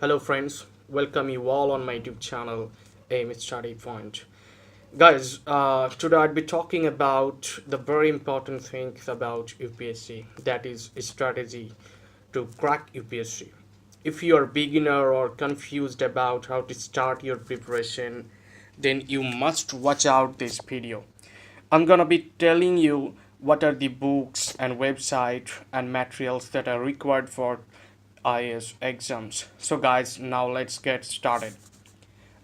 Hello friends, welcome you all on my YouTube channel Aim Study Point. Guys, today I'd be talking about the very important thing about UPSC, that is strategy to crack UPSC. If you are a beginner or confused about how to start your preparation, then you must watch out this video. I'm gonna be telling you what are the books and website and materials that are required for IAS exams. So guys, now let's get started.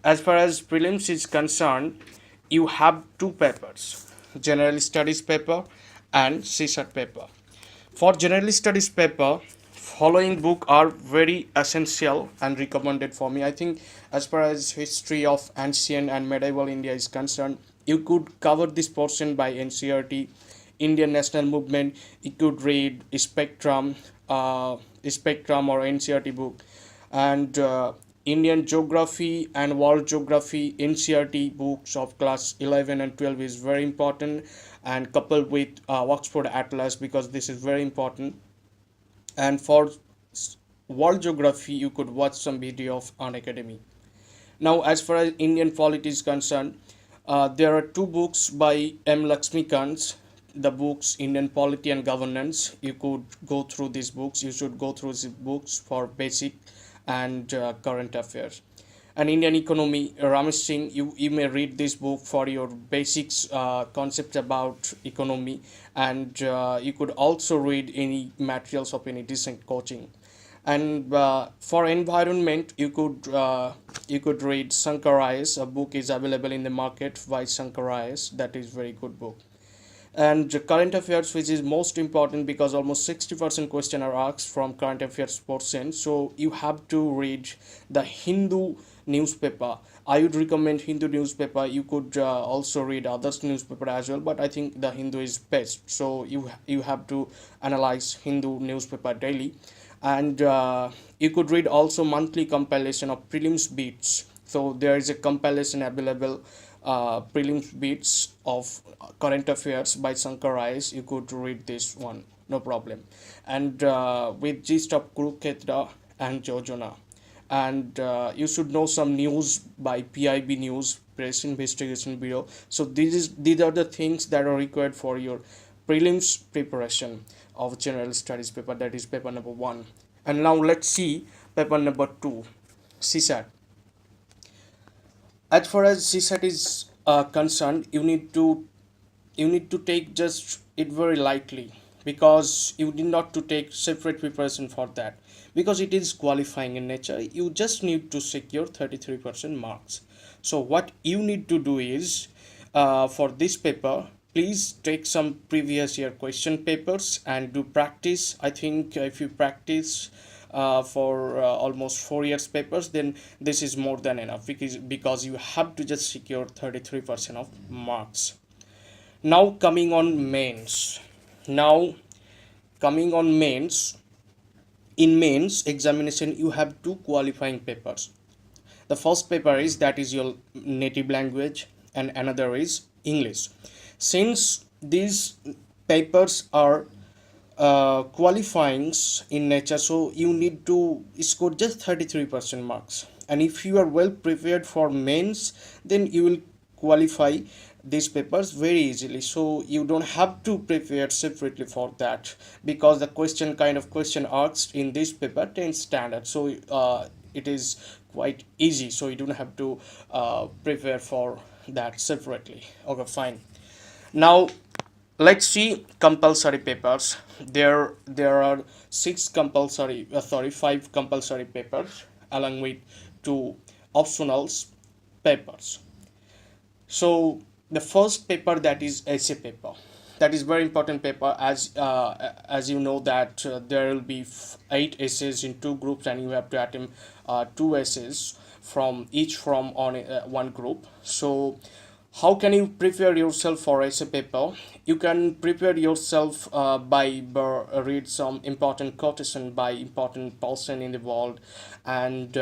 As far as prelims is concerned, you have two papers, general studies paper and CSAT paper. For general studies paper, following book are very essential and recommended for me. I think as far as history of ancient and medieval India is concerned, you could cover this portion by NCRT, Indian National Movement. You could read Spectrum or NCRT book, and Indian Geography and World Geography NCRT books of class 11 and 12 is very important, and coupled with Oxford Atlas, because this is very important. And for World Geography, you could watch some video of An Academy. Now, as far as Indian polity is concerned, there are two books by M. Lakshmikant. The books Indian Polity and Governance. You could go through these books. You should go through these books for basic and current affairs. And Indian Economy, Ramesh Singh. You may read this book for your basics concepts about economy, and you could also read any materials of any decent coaching. And for environment, you could read Shankar IAS. A book is available in the market by Shankar IAS. That is very good book. And current affairs, which is most important because almost 60% question are asked from current affairs portion, so you have to read the Hindu newspaper. I would recommend Hindu newspaper. You could also read others newspaper as well, but I think the Hindu is best, so you have to analyze Hindu newspaper daily. And you could read also monthly compilation of prelims beats. So there is a compilation available, prelims beats of current affairs by Shankar IAS. You could read this one, no problem. And with gist of Kurukshetra and Jojana. And you should know some news by PIB News, Press Investigation Bureau. So these are the things that are required for your prelims preparation of general studies paper, that is paper number 1. And now let's see paper number 2, CSAT. As far as CSAT is concerned, you need to take just it very lightly, because you need not to take separate preparation for that, because it is qualifying in nature. You just need to secure 33% marks. So what you need to do is, for this paper, please take some previous year question papers and do practice. I think if you practice for almost 4 years papers, then this is more than enough, because you have to just secure 33% of marks. Now coming on mains. In mains examination, you have two qualifying papers. The first paper is, that is your native language, and another is English. Since these papers are qualifyings in nature, so you need to score just 33% marks. And if you are well prepared for mains, then you will qualify these papers very easily. So you don't have to prepare separately for that, because the question asked in this paper 10 standard. So it is quite easy, so you don't have to prepare for that separately. Okay, fine. Now let's see compulsory papers. There are five compulsory papers, along with two optionals papers. So the first paper, that is essay paper. That is very important paper, as you know that there will be 8 essays in two groups, and you have to attempt two essays from each from on one group. So how can you prepare yourself for essay paper? You can prepare yourself by read some important quotation by important person in the world. And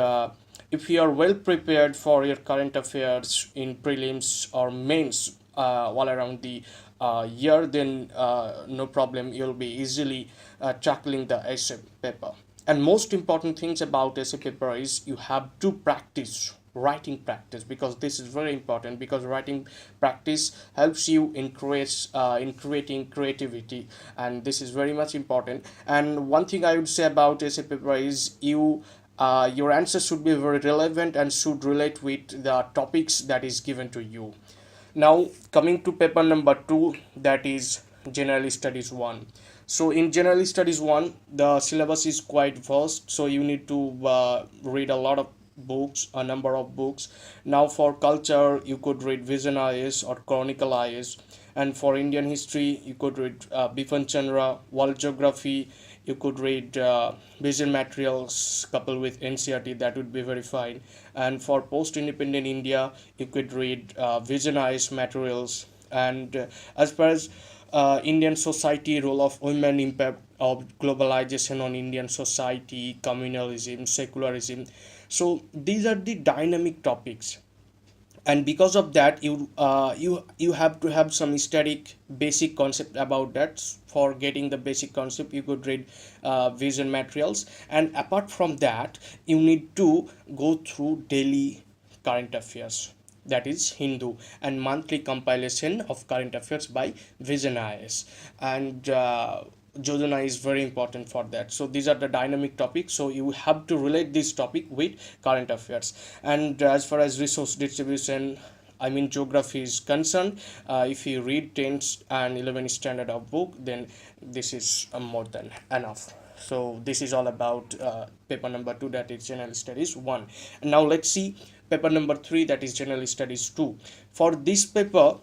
if you are well prepared for your current affairs in prelims or mains all around the year, then no problem, you'll be easily tackling the essay paper. And most important things about essay paper is you have to practice writing practice, because this is very important, because writing practice helps you in creating creativity, and this is very much important. And one thing I would say about essay paper is your answer should be very relevant and should relate with the topics that is given to you. Now, coming to paper number 2, that is General Studies 1. So, in General Studies 1, the syllabus is quite vast, so you need to read a lot of books, a number of books. Now, for culture, you could read Vision IS or Chronicle IS, and for Indian history, you could read Bipan Chandra, World Geography, you could read vision materials coupled with NCRT, that would be very fine. And for post-independent India, you could read visionized materials. And as far as Indian society, role of women, impact of globalization on Indian society, communalism, secularism. So these are the dynamic topics, and because of that you have to have some static basic concept about that. For getting the basic concept, you could read vision materials, and apart from that you need to go through daily current affairs, that is Hindu, and monthly compilation of current affairs by Vision IS. And Jojana is very important for that. So these are the dynamic topics, so you have to relate this topic with current affairs. And as far as resource distribution, I mean geography is concerned, if you read 10th and 11th standard of book, then this is more than enough. So this is all about paper number 2, that is General Studies 1. And now let's see paper number 3, that is General Studies 2. For this paper,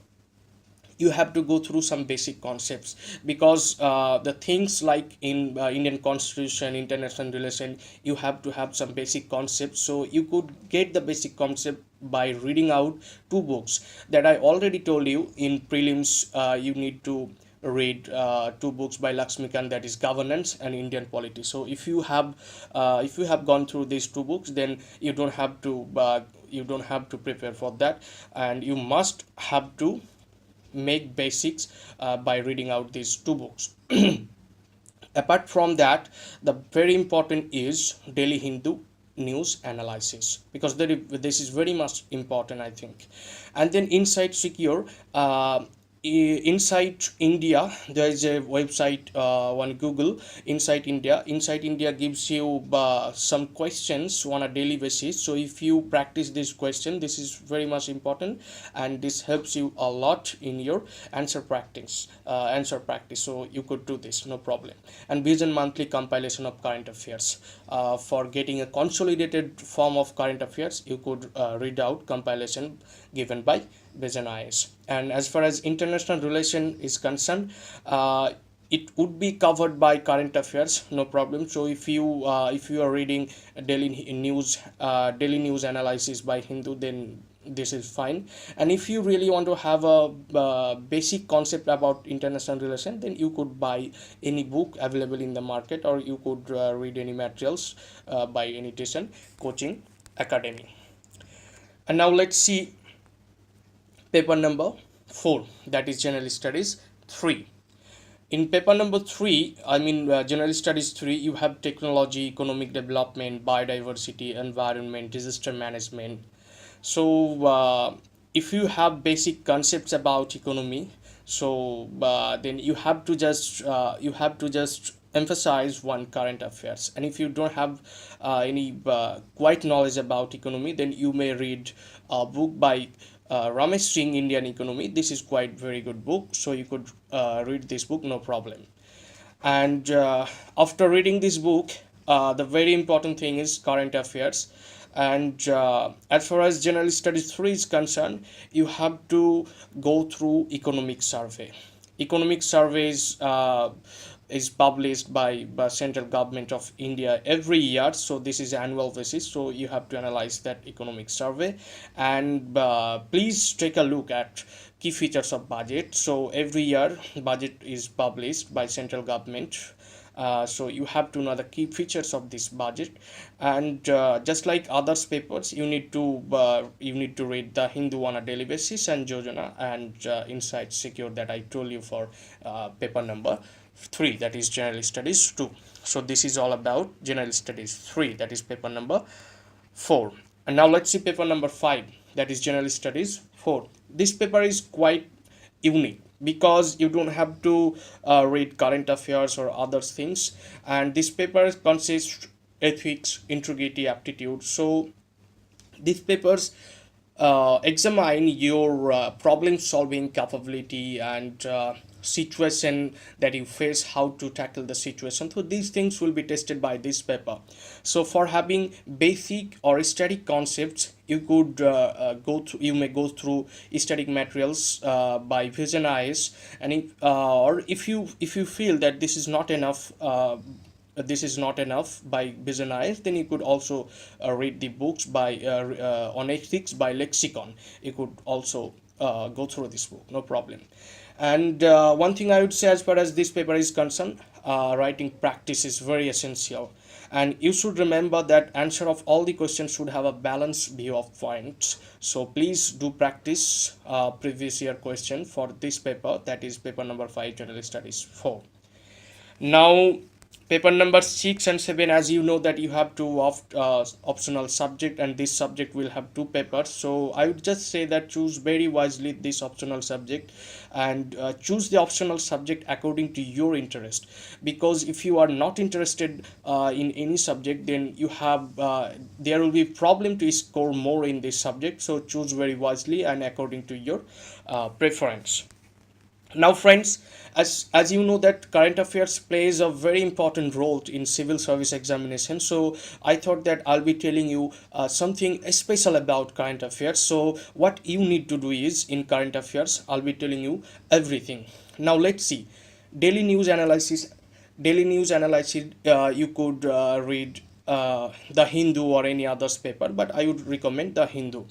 you have to go through some basic concepts, because the things like in Indian constitution, international relation, you have to have some basic concepts. So you could get the basic concept by reading out two books that I already told you in prelims. You need to read two books by Lakshmikant, that is Governance and Indian Polity. So if you have gone through these two books, then you don't have to prepare for that, and you must have to make basics by reading out these two books. Apart from that, the very important is Daily Hindu news analysis, because this is very much important, I think. And then Inside Secure, Inside India, there is a website on Google, Inside India gives you some questions on a daily basis. So if you practice this question, this is very much important, and this helps you a lot in your answer practice. So you could do this, no problem. And Vision monthly compilation of current affairs, for getting a consolidated form of current affairs, you could read out compilation given by Vision IS. And as far as international relation is concerned, it would be covered by current affairs, no problem. So if you are reading daily news analysis by Hindu, then this is fine. And if you really want to have a basic concept about international relation, then you could buy any book available in the market, or you could read any materials by any tuition coaching academy. And now let's see paper number 4, that is General Studies 3. In paper number 3, I mean General Studies 3, you have technology, economic development, biodiversity, environment, disaster management. So if you have basic concepts about economy, so then you have to just emphasize one current affairs. And if you don't have any quite knowledge about economy, then you may read a book by Ramesh Singh, Indian Economy. This is quite very good book, so you could read this book, no problem. And after reading this book, the very important thing is current affairs. And as far as General Studies 3 is concerned, you have to go through economic survey. Economic surveys is published by central government of India every year, so this is annual basis, so you have to analyze that economic survey. And please take a look at key features of budget. So every year budget is published by central government, so you have to know the key features of this budget. And just like others papers, you need to read the Hindu on a daily basis, and Jojana and Inside Secure, that I told you for paper number 3, that is general studies 2. So this is all about general studies 3, that is paper number 4. And now let's see paper number 5, that is general studies 4. This paper is quite unique because you don't have to read current affairs or other things, and this paper consists ethics, integrity, aptitude. So these papers examine your problem solving capability and situation that you face, how to tackle the situation. So these things will be tested by this paper. So for having basic or static concepts, you could you may go through static materials by vision eyes. And or if you feel that this is not enough by vision eyes, then you could also read the books by on ethics by lexicon. You could also go through this book, no problem. And one thing I would say, as far as this paper is concerned, writing practice is very essential, and you should remember that answer of all the questions should have a balanced view of points. So please do practice previous year question for this paper, that is paper number 5, general studies 4. Now paper number 6 and 7, as you know that you have two optional subject, and this subject will have two papers. So I would just say that choose very wisely this optional subject, and choose the optional subject according to your interest, because if you are not interested in any subject, then you have there will be problem to score more in this subject. So choose very wisely and according to your preference. Now friends, as you know that current affairs plays a very important role in civil service examination, so I thought that I'll be telling you something special about current affairs. So what you need to do is, in current affairs I'll be telling you everything. Now let's see. Daily news analysis. You could read the Hindu or any others paper, but I would recommend the Hindu,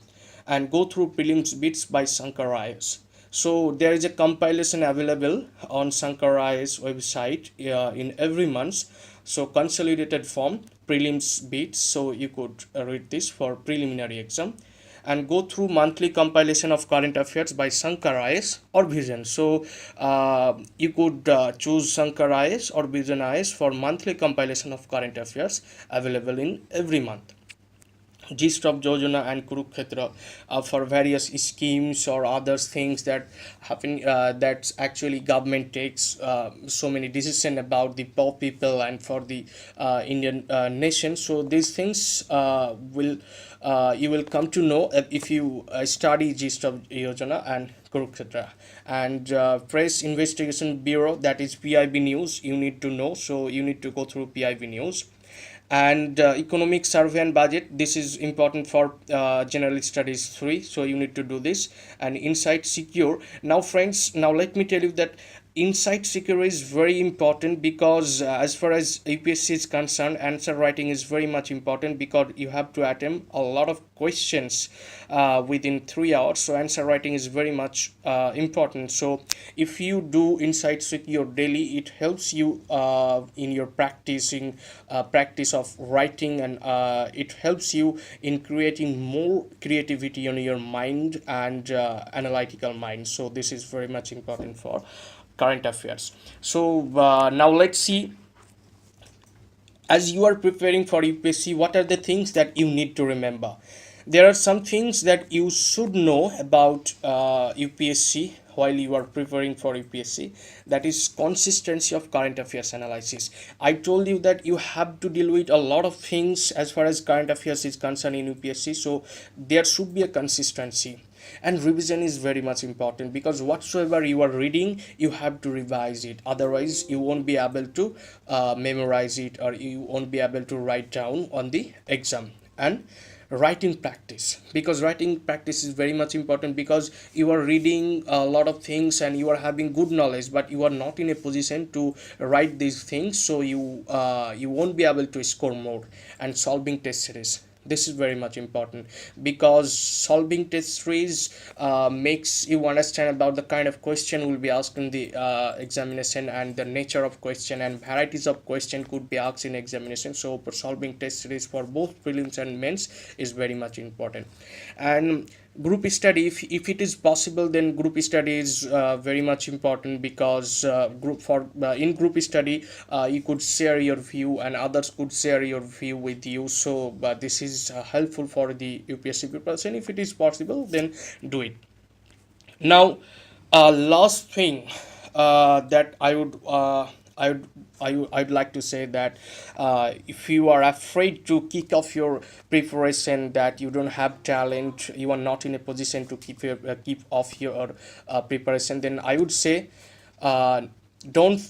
and go through prelims bits by Shankar Ayers. So there is a compilation available on Shankar Ayers website in every month. So consolidated form prelims bits. So you could read this for preliminary exam, and go through monthly compilation of current affairs by Shankar Ayers or Vision. So you could choose Shankar Ayers or Vision Ayers for monthly compilation of current affairs available in every month. Gist of Jojana and Kurukshetra for various schemes or other things that happen, that actually government takes so many decisions about the poor people and for the Indian nation. So these things will you will come to know if you study Gist of Yojana and Kurukshetra. And Press Investigation Bureau, that is PIB News, you need to know. So you need to go through PIB News. And economic survey and budget, this is important for general studies 3, so you need to do this. And Insight Secure. Now friends, now let me tell you that Insight Secure is very important, because as far as UPSC is concerned, answer writing is very much important, because you have to attempt a lot of questions within 3 hours. So answer writing is very much important. So if you do Insight Secure daily, it helps you in your practice of writing, and it helps you in creating more creativity on your mind and analytical mind. So this is very much important for current affairs. So now let's see, as you are preparing for UPSC, what are the things that you need to remember? There are some things that you should know about UPSC while you are preparing for UPSC. That is consistency of current affairs analysis. I told you that you have to deal with a lot of things as far as current affairs is concerned in UPSC. So there should be a consistency. And revision is very much important, because whatsoever you are reading, you have to revise it. Otherwise you won't be able to memorize it, or you won't be able to write down on the exam. And writing practice, because writing practice is very much important, because you are reading a lot of things and you are having good knowledge, but you are not in a position to write these things. So you won't be able to score more. And solving test series, this is very much important, because solving test series makes you understand about the kind of question will be asked in the examination, and the nature of question and varieties of question could be asked in examination. So solving test series for both prelims and mains is very much important. And Group study, if it is possible, then group study is very much important, because in group study you could share your view and others could share your view with you. So this is helpful for the UPSC preparation. If it is possible, then do it. Now, last thing that I'd like to say that if you are afraid to kick off your preparation, that you don't have talent, you are not in a position to keep off your preparation, then I would say, uh, don't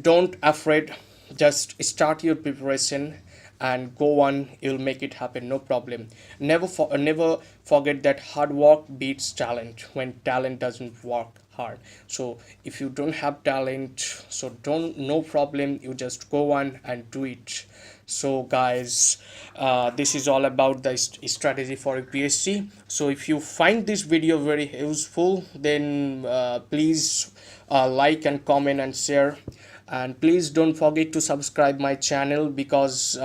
don't afraid, just start your preparation and go on, you'll make it happen, no problem. Never forget that hard work beats talent when talent doesn't work hard. So if you don't have talent, so don't, no problem, you just go on and do it. So guys, this is all about the strategy for UPSC. So if you find this video very useful, then please like and comment and share, and please don't forget to subscribe my channel, because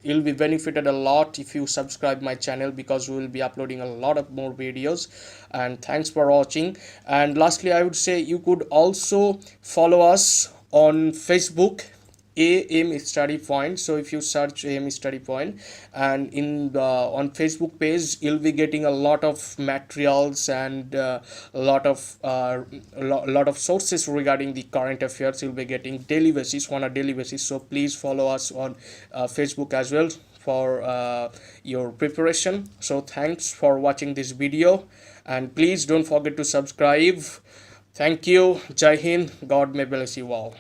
you'll be benefited a lot if you subscribe my channel, because we will be uploading a lot of more videos. And thanks for watching. And lastly, I would say you could also follow us on Facebook, AM Study Point. So if you search AM Study Point, and in the on Facebook page, you'll be getting a lot of materials and lot of sources regarding the current affairs. You'll be getting daily basis, on a daily basis. So please follow us on Facebook as well for your preparation. So thanks for watching this video, and please don't forget to subscribe. Thank you. Jai Hind. God may bless you all.